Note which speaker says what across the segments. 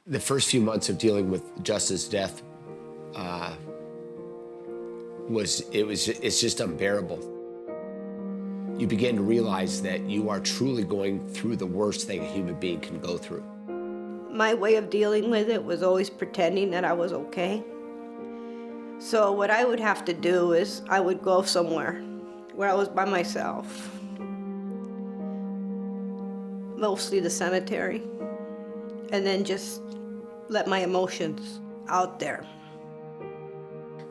Speaker 1: The first few months of dealing with Justin's death it's just unbearable. You begin to realize that you are truly going through the worst thing a human being can go through.
Speaker 2: My way of dealing with it was always pretending that I was okay. So what I would have to do is I would go somewhere where I was by myself, mostly the cemetery, and then just let my emotions out there.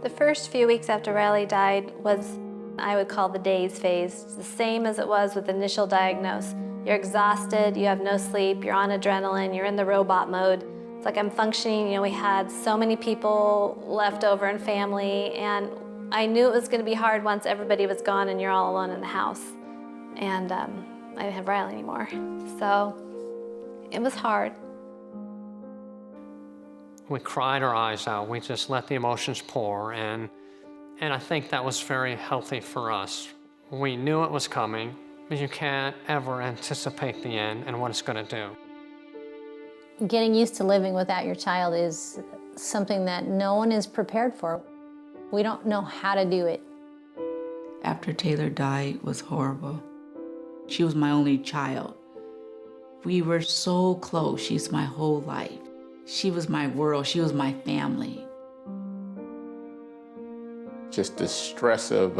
Speaker 3: The first few weeks after Riley died was, I would call, the daze phase. It's the same as it was with the initial diagnosis. You're exhausted, you have no sleep, you're on adrenaline, you're in the robot mode. It's like I'm functioning, you know, we had so many people left over in family, and I knew it was gonna be hard once everybody was gone and you're all alone in the house. And I didn't have Riley anymore. So it was hard.
Speaker 4: We cried our eyes out. We just let the emotions pour, and I think that was very healthy for us. We knew it was coming, but you can't ever anticipate the end and what it's going to do.
Speaker 5: Getting used to living without your child is something that no one is prepared for. We don't know how to do it.
Speaker 6: After Taylor died was horrible. She was my only child. We were so close. She's my whole life. She was my world. She was my family.
Speaker 7: Just the stress of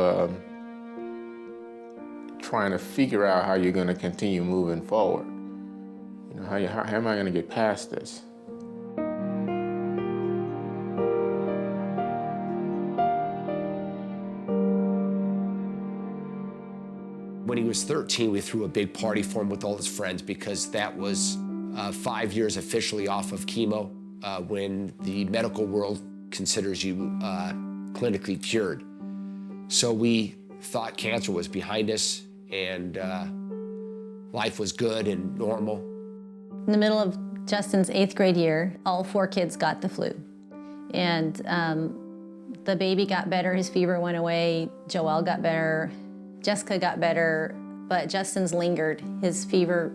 Speaker 7: trying to figure out how you're going to continue moving forward. You know, how am I going to get past this?
Speaker 1: When he was 13, we threw a big party for him with all his friends because that was 5 years officially off of chemo when the medical world considers you clinically cured. So we thought cancer was behind us and life was good and normal.
Speaker 5: In the middle of Justin's 8th grade year, all 4 kids got the flu. And the baby got better, his fever went away, Joelle got better, Jessica got better, but Justin's lingered. His fever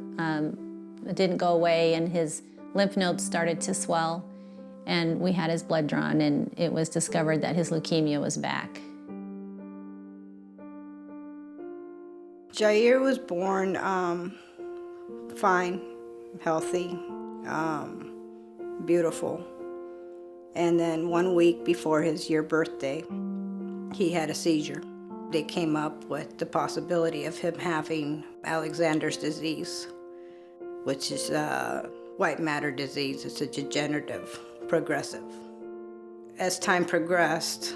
Speaker 5: didn't go away and his lymph nodes started to swell, and we had his blood drawn and it was discovered that his leukemia was back.
Speaker 2: Jair was born fine, healthy, beautiful. And then 1 week before his year birthday, he had a seizure. They came up with the possibility of him having Alexander's disease, which is white matter disease. It's a degenerative, progressive. As time progressed,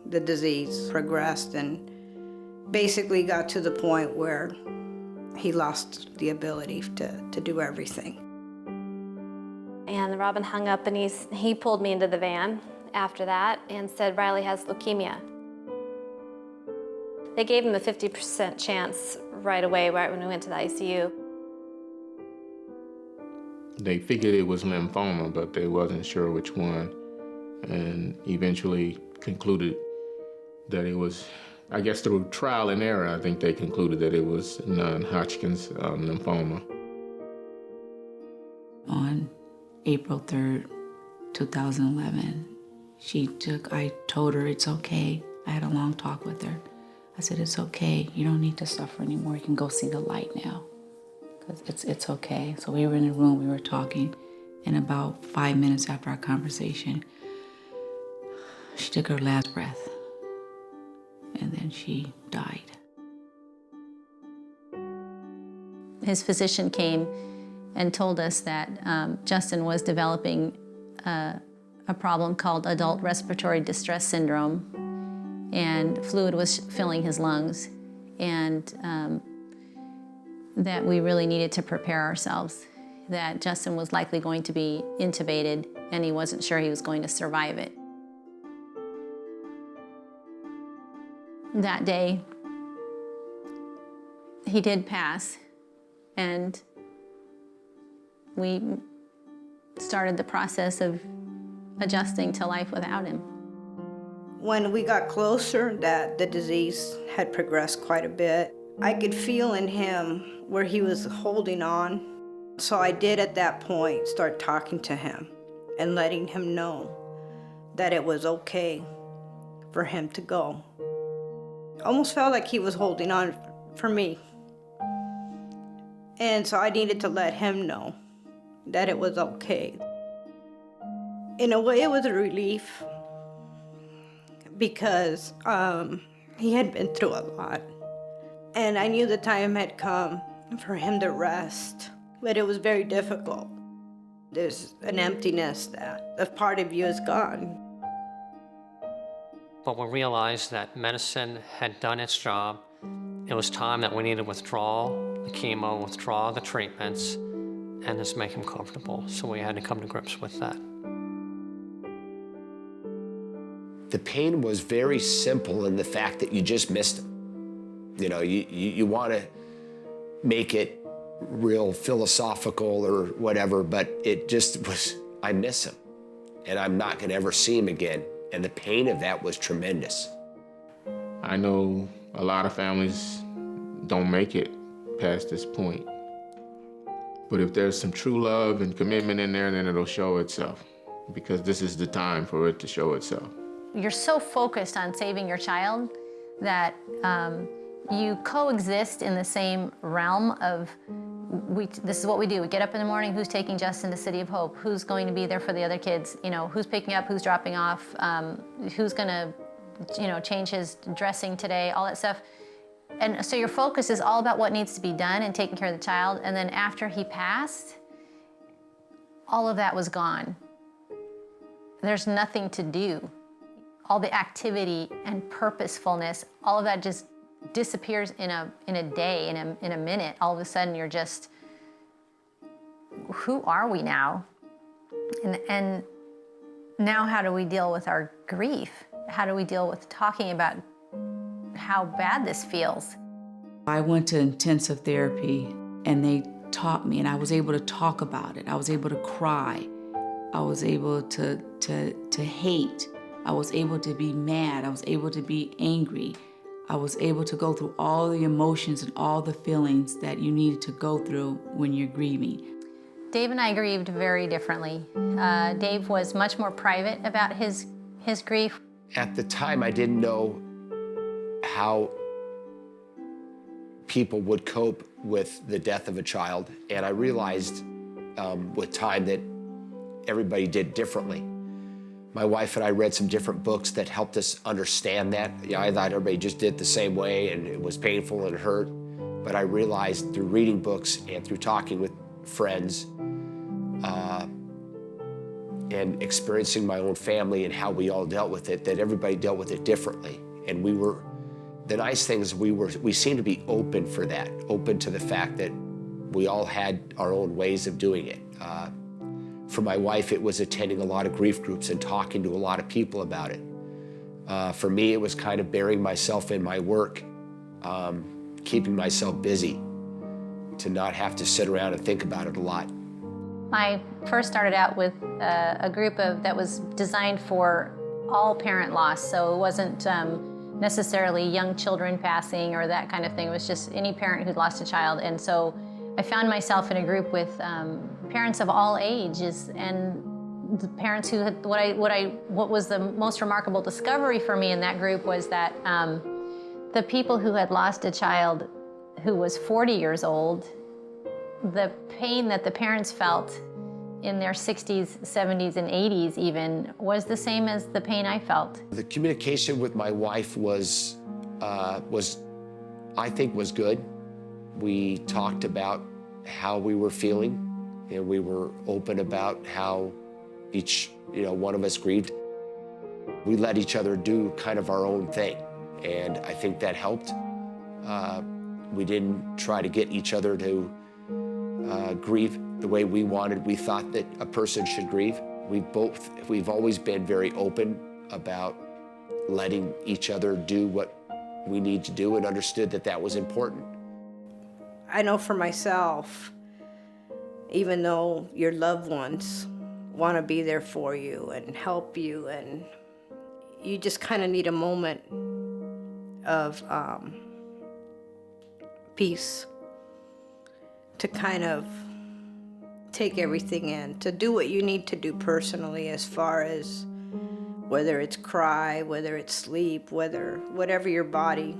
Speaker 2: the disease progressed and basically got to the point where he lost the ability to do everything.
Speaker 3: And Robin hung up and he pulled me into the van after that and said, Riley has leukemia. They gave him a 50% chance right away, right when we went to the ICU.
Speaker 7: They figured it was lymphoma, but they wasn't sure which one, and eventually concluded that it was, I guess through trial and error, I think they concluded that it was non-Hodgkin's lymphoma.
Speaker 6: On April 3rd, 2011, I told her it's okay. I had a long talk with her. I said, it's okay. You don't need to suffer anymore. You can go see the light now. Because it's okay. So we were in the room, we were talking, and about 5 minutes after our conversation, she took her last breath, and then she died.
Speaker 5: His physician came and told us that Justin was developing a problem called adult respiratory distress syndrome, and fluid was filling his lungs, and that we really needed to prepare ourselves, that Justin was likely going to be intubated and he wasn't sure he was going to survive it. That day, he did pass, and we started the process of adjusting to life without him.
Speaker 2: When we got closer, that the disease had progressed quite a bit. I could feel in him where he was holding on, So I did at that point start talking to him and letting him know that it was okay for him to go. Almost felt like he was holding on for me. And so I needed to let him know that it was okay. In a way, it was a relief because he had been through a lot. And I knew the time had come for him to rest, but it was very difficult. There's an emptiness that a part of you is gone.
Speaker 4: But we realized that medicine had done its job. It was time that we needed to withdraw the chemo, withdraw the treatments, and just make him comfortable. So we had to come to grips with that.
Speaker 1: The pain was very simple in the fact that you just missed him. You know, you want to make it real philosophical or whatever, but it just was, I miss him, and I'm not going to ever see him again. And the pain of that was tremendous.
Speaker 7: I know a lot of families don't make it past this point. But if there's some true love and commitment in there, then it'll show itself, because this is the time for it to show itself.
Speaker 5: You're so focused on saving your child that you coexist in the same realm of, this is what we do. We get up in the morning, who's taking Justin to City of Hope? Who's going to be there for the other kids? You know, who's picking up, who's dropping off? Who's gonna, you know, change his dressing today, all that stuff. And so your focus is all about what needs to be done and taking care of the child. And then after he passed, all of that was gone. There's nothing to do. All the activity and purposefulness, all of that just disappears in a day, in a minute. All of a sudden you're just, who are we now? And now how do we deal with our grief? How do we deal with talking about how bad this feels?
Speaker 6: I went to intensive therapy and they taught me, and I was able to talk about it. I was able to cry. I was able to hate. I was able to be mad. I was able to be angry. I was able to go through all the emotions and all the feelings that you needed to go through when you're grieving.
Speaker 5: Dave and I grieved very differently. Dave was much more private about his grief.
Speaker 1: At the time, I didn't know how people would cope with the death of a child, and I realized with time that everybody did differently. My wife and I read some different books that helped us understand that. Yeah, I thought everybody just did it the same way, and it was painful and it hurt. But I realized through reading books and through talking with friends and experiencing my own family and how we all dealt with it, that everybody dealt with it differently. And the nice thing is we seemed to be open for that, open to the fact that we all had our own ways of doing it. For my wife, it was attending a lot of grief groups and talking to a lot of people about it. For me, it was kind of burying myself in my work, keeping myself busy, to not have to sit around and think about it a lot.
Speaker 5: I first started out with a group that was designed for all parent loss, so it wasn't necessarily young children passing or that kind of thing. It was just any parent who'd lost a child. And so I found myself in a group with parents of all ages, and the parents who had, what was the most remarkable discovery for me in that group was that the people who had lost a child who was 40 years old, the pain that the parents felt in their 60s, 70s, and 80s even was the same as the pain I felt.
Speaker 1: The communication with my wife was I think, was good. We talked about how we were feeling, and we were open about how each, one of us grieved. We let each other do kind of our own thing, and I think that helped. We didn't try to get each other to grieve the way we thought that a person should grieve. We've always been very open about letting each other do what we need to do, and understood that that was important.
Speaker 2: I know for myself, even though your loved ones want to be there for you and help you, and you just kind of need a moment of peace to kind of take everything in, to do what you need to do personally, as far as whether it's cry, whether it's sleep, whatever your body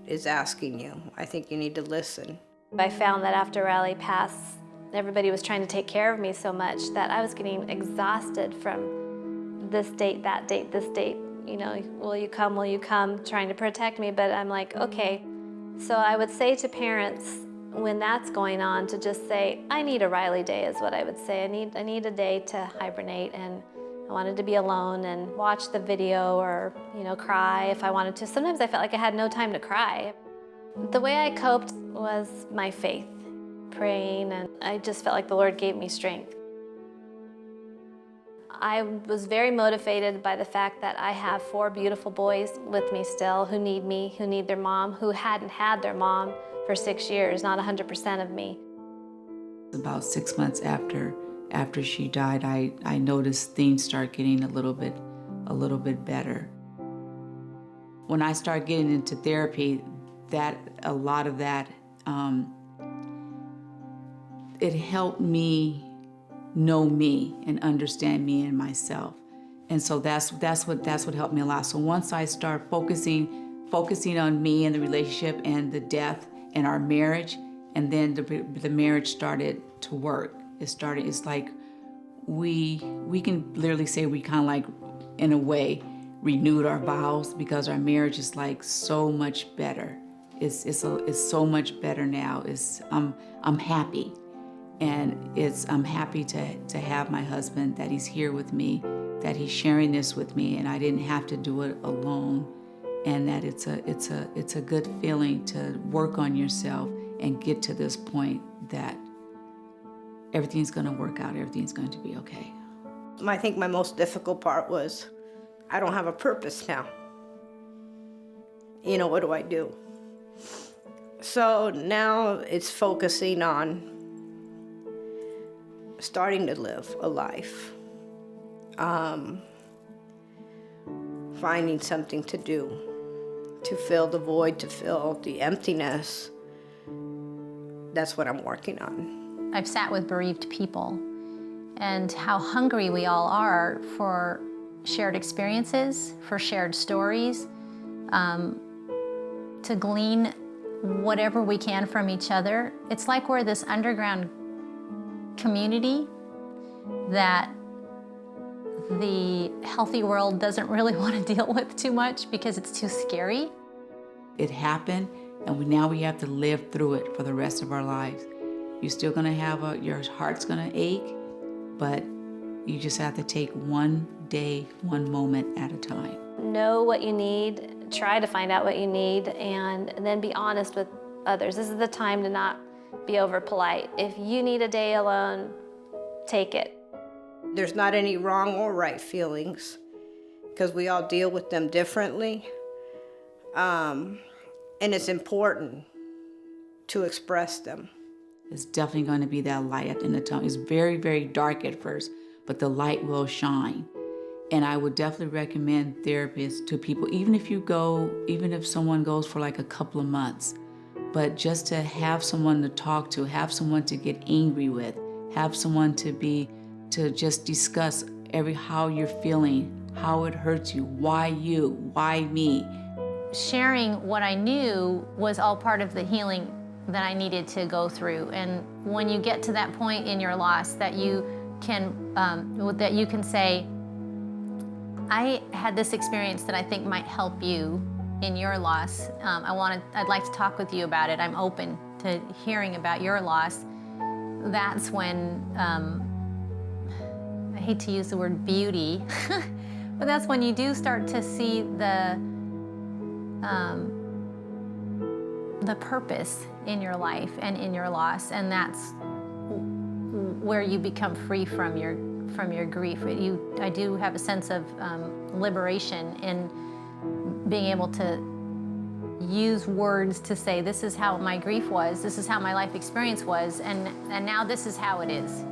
Speaker 2: is asking you. I think you need to listen.
Speaker 3: I found that after Riley passed, everybody was trying to take care of me so much that I was getting exhausted from this date, that date, this date. You know, will you come, trying to protect me, but I'm like, okay. So I would say to parents, when that's going on, to just say, I need a Riley day is what I would say. I need a day to hibernate, and I wanted to be alone and watch the video or, you know, cry if I wanted to. Sometimes I felt like I had no time to cry. The way I coped was my faith, praying, and I just felt like the Lord gave me strength. I was very motivated by the fact that I have 4 beautiful boys with me still who need their mom, who hadn't had their mom for 6 years, not 100% of me.
Speaker 6: About 6 months after she died, I noticed things start getting a little bit better. When I started getting into therapy, a lot of that, it helped me know me and understand me and myself. And so that's what helped me a lot. So once I start focusing on me and the relationship and the death and our marriage, and then the marriage started to work. It's like we can literally say we kind of like, in a way, renewed our vows, because our marriage is like so much better. It's so much better now. I'm happy. And I'm happy to have my husband, that he's here with me, that he's sharing this with me, and I didn't have to do it alone. And that it's a good feeling to work on yourself and get to this point that everything's gonna work out, everything's going to be okay.
Speaker 2: I think my most difficult part was, I don't have a purpose now. You know, what do I do? So now it's focusing on starting to live a life, finding something to do, to fill the void, to fill the emptiness. That's what I'm working on.
Speaker 5: I've sat with bereaved people and how hungry we all are for shared experiences, for shared stories, to glean whatever we can from each other. It's like we're this underground community that the healthy world doesn't really want to deal with too much because it's too scary.
Speaker 6: It happened, and now we have to live through it for the rest of our lives. You're still gonna have your heart's gonna ache, but you just have to take one day, one moment at a time.
Speaker 3: Know what you need, try to find out what you need, and then be honest with others. This is the time to not be over polite. If you need a day alone, take it.
Speaker 2: There's not any wrong or right feelings, because we all deal with them differently. And it's important to express them.
Speaker 6: It's definitely going to be that light at the end of the tunnel. It's very, very dark at first, but the light will shine. And I would definitely recommend therapists to people, even if someone goes for like a couple of months, but just to have someone to talk to, have someone to get angry with, have someone to just discuss how you're feeling, how it hurts you, why me.
Speaker 5: Sharing what I knew was all part of the healing that I needed to go through. And when you get to that point in your loss that you can say, I had this experience that I think might help you in your loss. I'd like to talk with you about it. I'm open to hearing about your loss. That's when, I hate to use the word beauty, but that's when you do start to see the purpose in your life and in your loss, and that's where you become free from your grief. I do have a sense of liberation in being able to use words to say, this is how my grief was, this is how my life experience was, and now this is how it is.